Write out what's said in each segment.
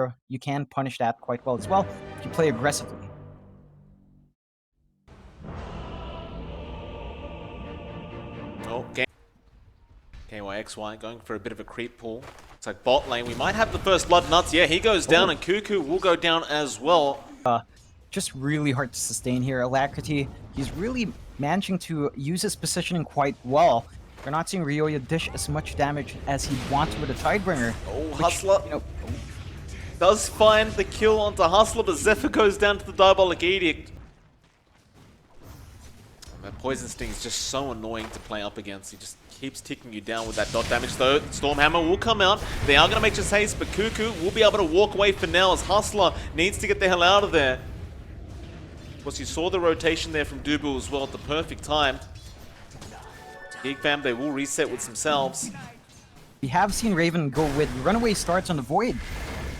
hero, you can punish that quite well as well if you play aggressively. Oh, KYXY going for a bit of a creep pull. It's like bot lane. We might have the first blood nuts. Yeah, he goes down, and Cuckoo will go down as well. Just really hard to sustain here. Alacrity, he's really managing to use his positioning quite well. We're not seeing Ryoya dish as much damage as he'd want to with a Tidebringer. Oh, Hustler does find the kill onto Hustler, but Zephyr goes down to the Diabolic Edict. That Poison Sting is just so annoying to play up against. He just keeps ticking you down with that dot damage, though. Stormhammer will come out. They are going to make just haste, but Cuckoo will be able to walk away for now as Hustler needs to get the hell out of there. Of course, you saw the rotation there from Dubu as well at the perfect time. Geek fam, they will reset with themselves. We have seen Raven go with runaway starts on the Void,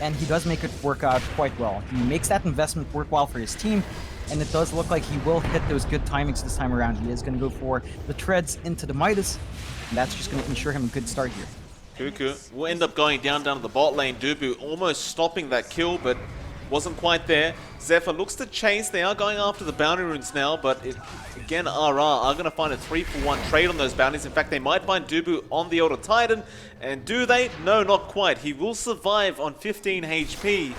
and he does make it work out quite well. He makes that investment worthwhile for his team, and it does look like he will hit those good timings this time around. He is going to go for the treads into the Midas, and that's just going to ensure him a good start here. Cuckoo will end up going down to the bot lane. Dubu almost stopping that kill, but wasn't quite there. Zephyr looks to chase. They are going after the bounty runes now, but again, RR are going to find a 3-for-1 trade on those bounties. In fact, they might find Dubu on the Elder Titan. And do they? No, not quite. He will survive on 15 HP.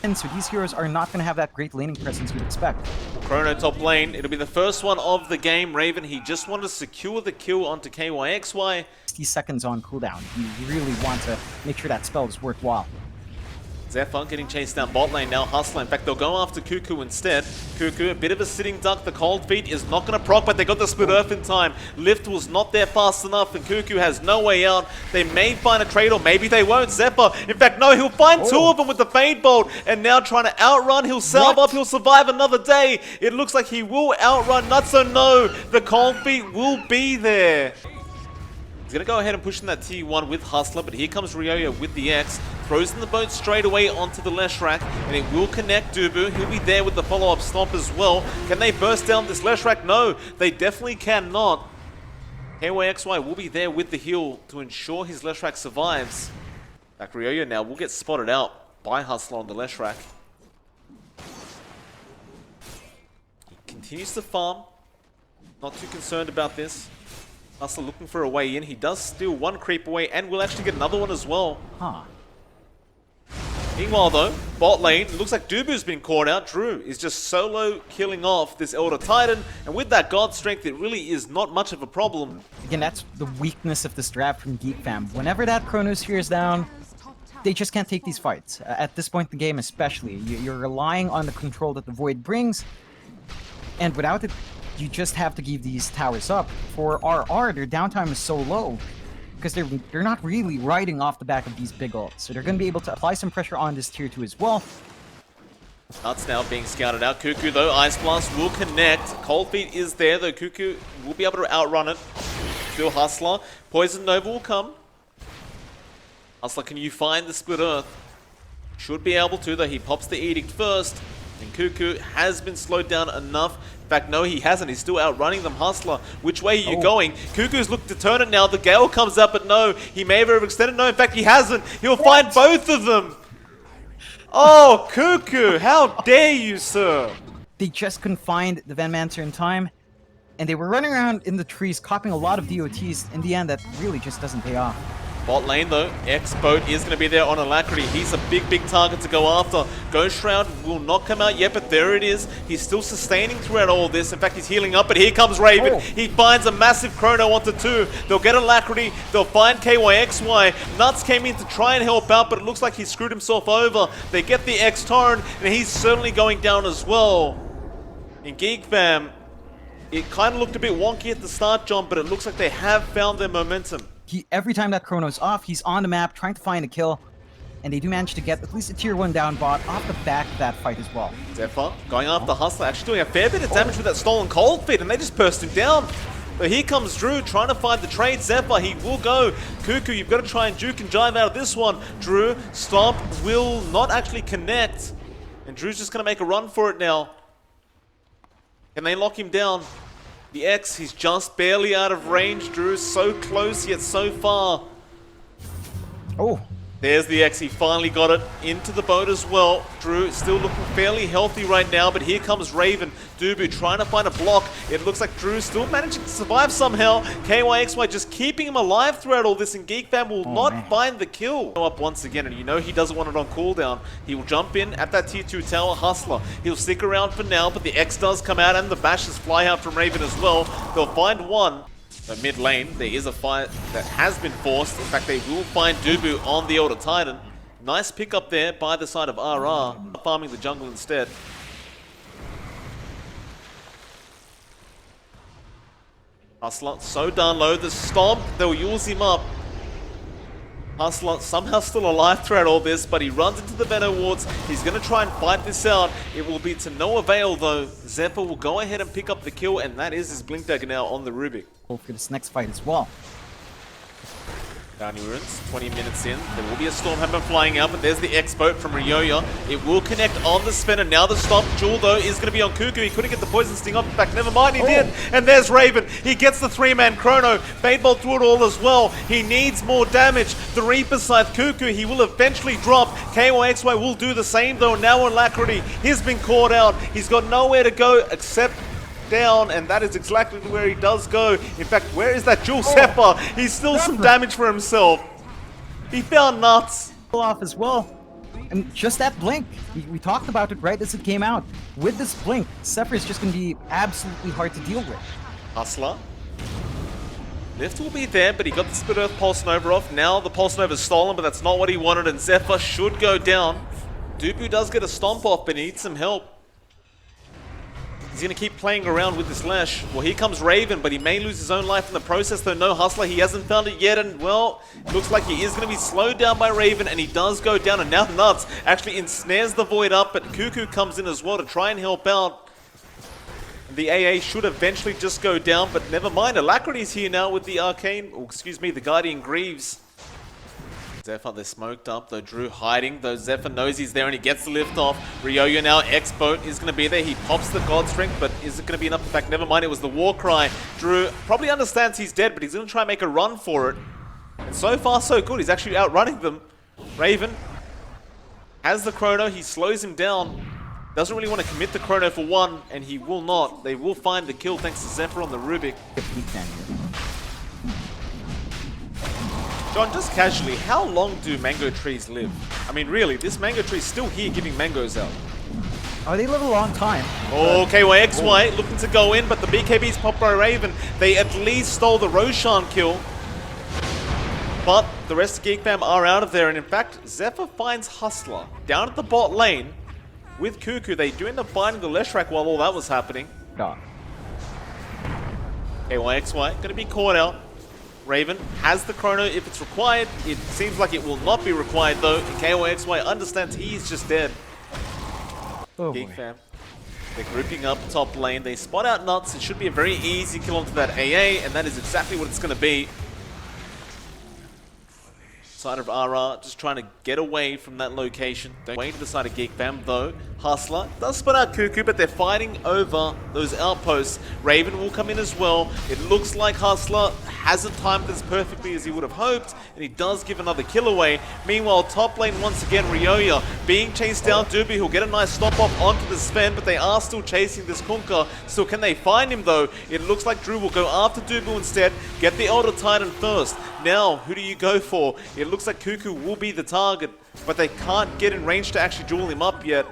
And so these heroes are not going to have that great laning presence you'd expect. Chrono top lane. It'll be the first one of the game. Raven, he just wanted to secure the kill onto KYXY. 60 seconds on cooldown. You really want to make sure that spell is worthwhile. Zephyr getting chased down bot lane now. Hustler. In fact, they'll go after Cuckoo instead. Cuckoo, a bit of a sitting duck. The cold feet is not going to proc, but they got the split earth in time. Lift was not there fast enough, and Cuckoo has no way out. They may find a trade, or maybe they won't. Zephyr, in fact, no, he'll find two of them with the Fade Bolt, and now trying to outrun. He'll salve up. He'll survive another day. It looks like he will outrun Nutso. No, the cold feet will be there. He's going to go ahead and push in that T1 with Hustler, but here comes Ryoya with the X. Throws in the boat straight away onto the Leshrac, and it will connect Dubu. He'll be there with the follow-up stomp as well. Can they burst down this Leshrac? No, they definitely cannot. KYXY will be there with the heal to ensure his Leshrac survives. Back Ryoya now will get spotted out by Hustler on the Leshrac. He continues to farm. Not too concerned about this. Hustler looking for a way in. He does steal one creep away and will actually get another one as well. Meanwhile though, bot lane, it looks like Dubu's been caught out. Drew is just solo killing off this Elder Titan, and with that God Strength, it really is not much of a problem. Again, that's the weakness of this draft from Geek fam. Whenever that Chronosphere is down, they just can't take these fights. At this point in the game especially, you're relying on the control that the Void brings, and without it, you just have to give these towers up. For RR, their downtime is so low because they're not really riding off the back of these big ults. So they're going to be able to apply some pressure on this tier 2 as well. Nuts now being scouted out. Cuckoo though, Ice Blast will connect. Cold Feet is there though. Cuckoo will be able to outrun it. Still Hustler. Poison Nova will come. Hustler, can you find the Split Earth? Should be able to though. He pops the Edict first. And Cuckoo has been slowed down enough. In fact, no, he hasn't. He's still outrunning them. Hustler, which way are you going? Cuckoo's looked to turn it now. The Gale comes up, but no, he may have overextended. No, in fact, he hasn't. He'll find both of them. Oh, Cuckoo, how dare you, sir? They just couldn't find the Venmancer in time, and they were running around in the trees, copying a lot of DOTs. In the end, that really just doesn't pay off. Bot lane though, X-Boat is going to be there on Alacrity. He's a big target to go after. Ghost Shroud will not come out yet, but there it is. He's still sustaining throughout all this. In fact, he's healing up, but here comes Raven. He finds a massive Chrono onto 2. They'll get Alacrity. They'll find KYXY. Nuts came in to try and help out, but it looks like he screwed himself over. They get the X-Torrent, and he's certainly going down as well. In Geek fam, it kind of looked a bit wonky at the start, John, but it looks like they have found their momentum. Every time that Chrono's off, he's on the map trying to find a kill, and they do manage to get at least a tier 1 down bot off the back of that fight as well. Zephyr going after Hustler, actually doing a fair bit of damage with that stolen Cold Feet, and they just burst him down. But here comes Drew trying to find the trade. Zephyr, he will go. Cuckoo, you've got to try and juke and jive out of this one. Drew, Stomp will not actually connect, and Drew's just going to make a run for it now. Can they lock him down? The X, he's just barely out of range, Drew. So close, yet so far. Oh, There's the X, he finally got it into the boat as well. Drew still looking fairly healthy right now, but here comes Raven. Dubu trying to find a block. It looks like Drew still managing to survive somehow. KYXY just keeping him alive throughout all this, and Geek Fam will not find the kill. Go up once again, and you know he doesn't want it on cooldown. He will jump in at that tier 2 tower. Hustler, he'll stick around for now, but the X does come out, and the bashes fly out from Raven as well. They'll find one. But mid lane, there is a fight that has been forced. In fact, they will find Dubu on the Elder Titan. Nice pick up there by the side of RR, farming the jungle instead. Hustler so down low, the stomp, they'll use him up. Hustler somehow still alive throughout all this, but he runs into the Venom wards. He's going to try and fight this out. It will be to no avail though. Zephyr will go ahead and pick up the kill, and that is his Blink Dagger now on the Rubik. For this next fight as well. Down Ruins, 20 minutes in. There will be a Stormhammer flying out, but there's the X-Boat from Ryoya. It will connect on the Sven, and now the Stomp. Jewel, though, is going to be on Cuckoo. He couldn't get the Poison Sting up. In fact, never mind, he did. And there's Raven. He gets the 3-man Chrono. Baitbolt through it all as well. He needs more damage. The Reaper Scythe Cuckoo, he will eventually drop. KYXY will do the same, though. Now on Alacrity, he's been caught out. He's got nowhere to go except down, and that is exactly where he does go. In fact, where is that Jewel Zephyr? He's still some damage for himself. He found nuts. Off as well. And just that blink, we talked about it right as it came out. With this blink, Zephyr is just going to be absolutely hard to deal with. Hustler. Lift will be there, but he got the Split Earth Pulse Nova off. Now the Pulse Nova is stolen, but that's not what he wanted, and Zephyr should go down. Dubu does get a stomp off, but he needs some help. He's going to keep playing around with this Lash. Well, here comes Raven, but he may lose his own life in the process, though no Hustler. He hasn't found it yet, and, well, looks like he is going to be slowed down by Raven, and he does go down, and now Nuts actually ensnares the Void up, but Cuckoo comes in as well to try and help out. The AA should eventually just go down, but never mind. Alacrity's here now with the Arcane, or excuse me, the Guardian Greaves. Zephyr, they're smoked up, though Drew hiding, though Zephyr knows he's there and he gets the lift off. Ryoya now, X-Boat is going to be there. He pops the God Strength, but is it going to be enough? In fact, never mind, it was the War Cry. Drew probably understands he's dead, but he's going to try and make a run for it. And so far, so good. He's actually outrunning them. Raven has the Chrono. He slows him down. Doesn't really want to commit the Chrono for one, and he will not. They will find the kill thanks to Zephyr on the Rubik. John, just casually, how long do mango trees live? I mean, really, this mango tree is still here giving mangoes out. Oh, they live a long time. Oh, KYXY looking to go in, but the BKB's popped by Raven. They at least stole the Roshan kill. But the rest of Geek Fam are out of there, and in fact, Zephyr finds Hustler down at the bot lane with Cuckoo. They do end up finding the Leshrac while all that was happening. God. KYXY gonna be caught out. Raven has the Chrono if it's required. It seems like it will not be required though. And KYXY understands he's just dead. Oh, Geek Fam. They're grouping up top lane. They spot out Nuts. It should be a very easy kill onto that AA, and that is exactly what it's going to be. Side of RR just trying to get away from that location. Way to the side of Geek Fam though. Hustler does spot out Cuckoo, but they're fighting over those outposts. Raven will come in as well. It looks like Hustler hasn't timed this perfectly as he would have hoped, and he does give another kill away. Meanwhile, top lane once again, Ryoya being chased down. Dubu, he'll get a nice stop off onto the Sven, but they are still chasing this Kunkka. So can they find him though? It looks like Drew will go after Dubu instead, get the Elder Titan first. Now, who do you go for? It looks like Cuckoo will be the target, but they can't get in range to actually duel him up yet.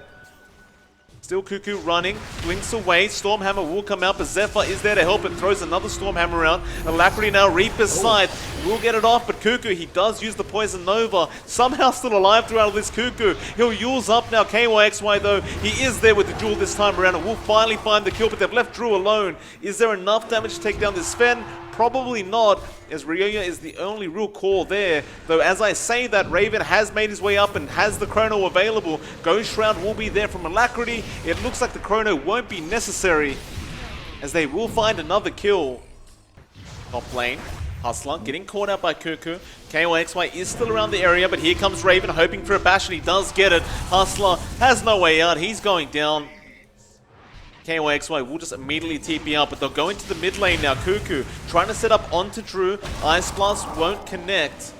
Still Cuckoo running, blinks away, Stormhammer will come out, but Zephyr is there to help and throws another Stormhammer out. Alacrity now, Reaper's side, will get it off, but Cuckoo, he does use the Poison Nova, somehow still alive throughout this Cuckoo. He'll use up now, KYXY though, he is there with the duel this time around and will finally find the kill, but they've left Drew alone. Is there enough damage to take down this Sven? Probably not, as Ryoya is the only real call there. Though as I say that, Raven has made his way up and has the Chrono available. Ghost Shroud will be there from Alacrity. It looks like the Chrono won't be necessary, as they will find another kill. Top lane, Hustler getting caught out by Cuckoo. KYXY is still around the area, but here comes Raven hoping for a bash, and he does get it. Hustler has no way out, he's going down. KYXY will just immediately TP out, but they'll go into the mid lane now. Cuckoo trying to set up onto Drew. Ice Blast won't connect.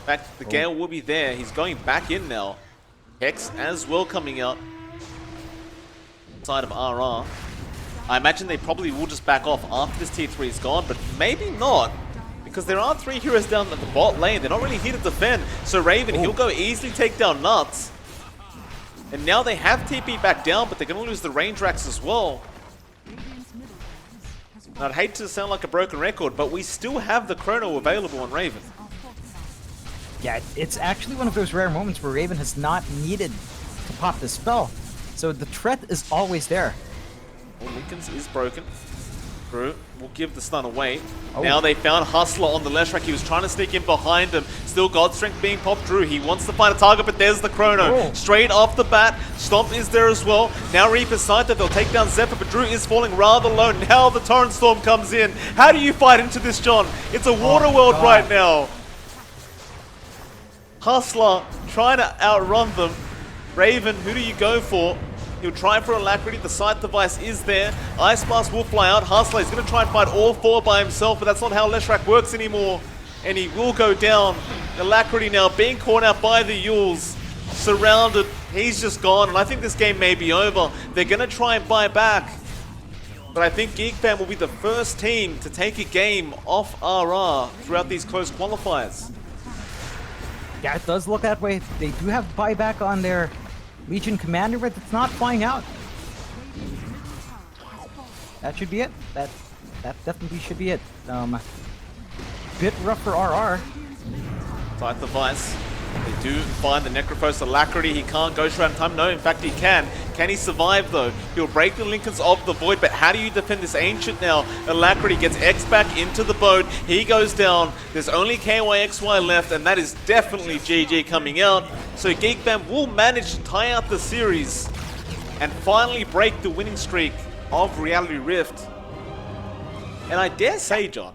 fact, the Gale will be there. He's going back in now. Hex as well coming out. Side of RR. I imagine they probably will just back off after this tier 3 is gone, but maybe not. Because there are 3 heroes down at the bot lane. They're not really here to defend. So Raven, he'll go easily take down Nuts. And now they have TP back down, but they're going to lose the range racks as well. And I'd hate to sound like a broken record, but we still have the Chrono available on Raven. Yeah, it's actually one of those rare moments where Raven has not needed to pop the spell. So the threat is always there. Well, Lincoln's is broken. Drew will give the stun away. Oh. Now they found Hustler on the left track. He was trying to sneak in behind him. Still God Strength being popped. Drew, he wants to find a target, but there's the Chrono. Oh. Straight off the bat. Stomp is there as well. Now Reaper's side that they'll take down Zephyr, but Drew is falling rather low. Now the Torrent Storm comes in. How do you fight into this, John? It's a water world God. right now. Hustler trying to outrun them. Raven, who do you go for? He'll try for Alacrity. The sight device is there. Ice Blast will fly out. Hustler is going to try and fight all 4 by himself, but that's not how Leshrac works anymore. And he will go down. Alacrity now being caught out by the Yules. Surrounded. He's just gone, and I think this game may be over. They're going to try and buy back. But I think Geek Fam will be the first team to take a game off RR throughout these close qualifiers. Yeah, it does look that way. They do have buyback on their Legion Commander, but it's not flying out. That should be it. That definitely should be it. Bit rough for RR. Fight the Vice. They do find the Necrophos Alacrity. He can't go straight in time. No, in fact he can. Can he survive though? He'll break the Lincolns of the Void, but how do you defend this Ancient now? Alacrity gets X back into the boat. He goes down. There's only KYXY left, and that is definitely GG coming out. So Geek Fam will manage to tie out the series and finally break the winning streak of Reality Rift. And I dare say, John,